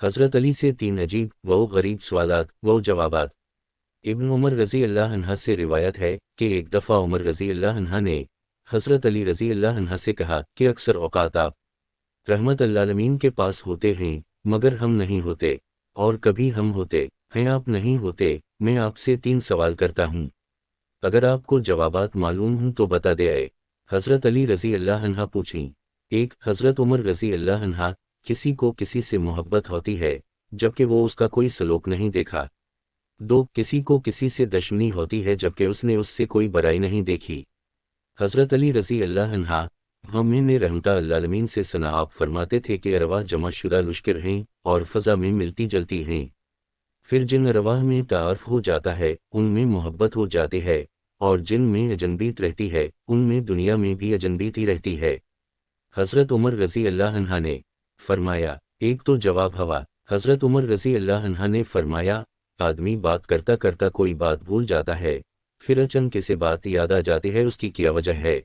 हज़रत अली से 3 अजीब व गरीब सवालात व जवाबात। इब्न उमर रज़ी अल्लाह अन्हा से रिवायत है कि एक दफ़ा उमर रज़ी अल्लाह अन्हा ने हज़रत अली रज़ी अल्लाह अन्हा से कहा कि अक्सर औक़ात आप रहमत अल्लामीन के पास होते हैं मगर हम नहीं होते, और कभी हम होते हैं आप नहीं होते। मैं आपसे 3 सवाल करता हूँ, अगर आपको जवाबात मालूम हूँ तो बता दे आए। हज़रत अली रज़ी अल्लाह अन्हा पूछीं। 1 हज़रत उमर रज़ी अल्लाह अन्हा, किसी को किसी से मोहब्बत होती है जबकि वो उसका कोई सलूक नहीं देखा। 2 किसी को किसी से दुश्मनी होती है जबकि उसने उससे कोई बुराई नहीं देखी। हज़रत अली रज़ी अल्लाह अन्हा, हमने रहमता अल्लामीन से सुना आप फरमाते थे कि अरवाह जमा शुदा लश्कर हैं और फ़ज़ा में मिलती जलती हैं। फिर जिन अरवाह में तारुफ हो जाता है उनमें मोहब्बत हो जाती है, और जिन में अजनबीत रहती है उनमें दुनिया में भी अजनबीत ही रहती है। हज़रत उमर रज़ी अल्लाह अन्हा ने फरमाया। एक तो जवाब हवा। हज़रत उमर रज़ी अल्लाह अन्हा ने फरमाया, आदमी बात करता करता कोई बात भूल जाता है, फिर अचानक से बात याद आ जाती है, उसकी क्या वजह है?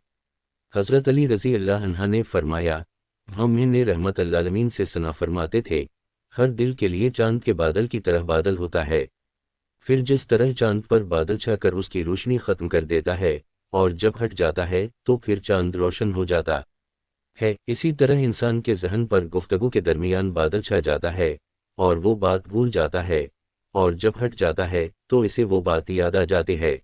हज़रत अली रज़ी अल्लाह अन्हा ने फरमाया, हमने रहमत अल्लामीन से सुना फरमाते थे, हर दिल के लिए चांद के बादल की तरह बादल होता है। फिर जिस तरह चांद पर बादल छा कर उसकी रोशनी ख़त्म कर देता है और जब हट जाता है तो फिर चांद रोशन हो जाता है, इसी तरह इंसान के ज़हन पर गुफ्तगू के दरमियान बादल छा जाता है और वो बात भूल जाता है, और जब हट जाता है तो इसे वो बात याद आ जाती है।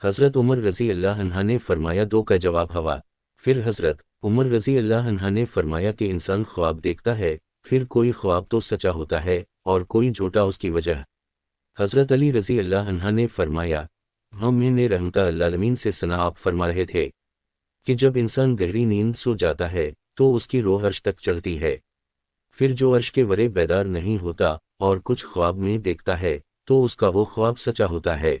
हज़रत उमर रज़ी अल्लाह अन्हा ने फरमाया 2 का जवाब हवा। फिर हज़रत उमर रज़ी अल्लाह अन्हा ने फरमाया कि इंसान ख्वाब देखता है, फिर कोई ख्वाब तो सच्चा होता है और कोई झूठा, उसकी वजह? हज़रत अली रज़ी अल्लाह अन्हा ने फरमाया, हमने रहमता अल्लामीन से सुना आप फरमा रहे थे कि जब इंसान गहरी नींद सो जाता है तो उसकी रूह अर्श तक चढ़ती है, फिर जो अर्श के वरे बेदार नहीं होता और कुछ ख्वाब में देखता है तो उसका वो ख्वाब सच्चा होता है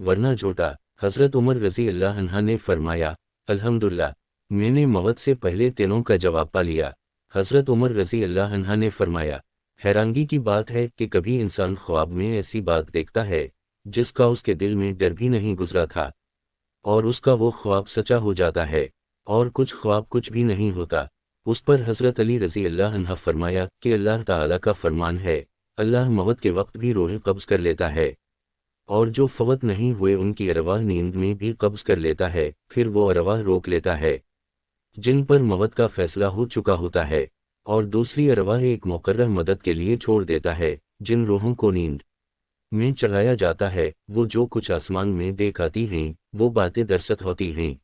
वरना झूठा। हज़रत उमर रज़ी अल्लाह अन्हा ने फरमाया, अल्हम्दुलिल्लाह, मैंने मौत से पहले तीनों का जवाब पा लिया। हज़रत उमर रज़ी अल्लाह अन्हा ने फरमाया, हैरानगी की बात है कि कभी इंसान ख्वाब में ऐसी बात देखता है जिसका उसके दिल में डर भी नहीं गुजरा था, और उसका वो ख्वाब सच्चा हो जाता है, और कुछ ख्वाब कुछ भी नहीं होता। उस पर हज़रत अली रज़ी अल्लाह अन्हा फरमाया कि अल्लाह ताला का फरमान है, अल्लाह मौत के वक्त भी रूह कब्ज़ कर लेता है, और जो फवत नहीं हुए उनकी अरवाह नींद में भी कब्ज़ कर लेता है, फिर वो अरवाह रोक लेता है जिन पर मौत का फैसला हो चुका होता है, और दूसरी अरवाह एक मुकर्रर मदद के लिए छोड़ देता है। जिन रूहों को नींद में चढ़ाया जाता है वो जो कुछ आसमान में देख आती हैं वो बातें दरसत होती हैं,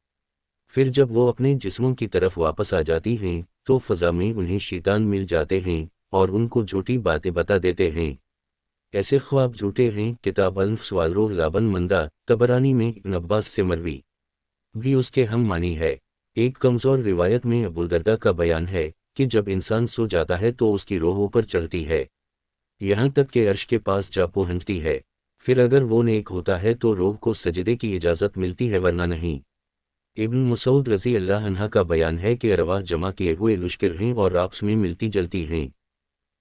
फिर जब वो अपने जिस्मों की तरफ वापस आ जाती हैं तो फ़ज़ा में उन्हें शैतान मिल जाते हैं और उनको झूठी बातें बता देते हैं। ऐसे ख्वाब झूठे हैं। किताब अल-फ़वाल लाबन मंदा तबरानी में इब्न अब्बास से मरवी भी उसके हम मानी है। एक कमज़ोर रिवायत में अबू दरदा का बयान है कि जब इंसान सो जाता है तो उसकी रूह ऊपर चढ़ती है, यहाँ तक कि अर्श के पास जा पहुँचती है। फिर अगर वो नेक होता है तो रूह को सजदे की इजाज़त मिलती है वरना नहीं। इब्न मसूद रज़ी अल्लाह अन्हा का बयान है कि अरवाह जमा किए हुए लश्कर हैं और आपस में मिलती जलती हैं,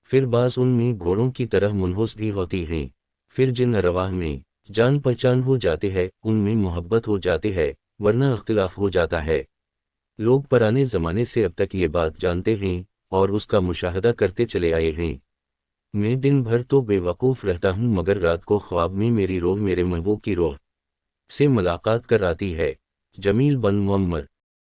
फिर बाज़ उनमें घोड़ों की तरह मुनहुस भी होती हैं। फिर जिन अरवाह में जान पहचान हो जाते हैं उनमें मोहब्बत हो जाती है वरना इख्तिलाफ हो जाता है। लोग पुराने ज़माने से अब तक ये बात जानते हैं और उसका मुशाहदा करते चले आए हैं। मैं दिन भर तो बेवकूफ़ रहता हूँ मगर रात को ख्वाब में मेरी रूह मेरे महबूब की रूह से मुलाकात कर आती है। जमील बन मुअम्मर।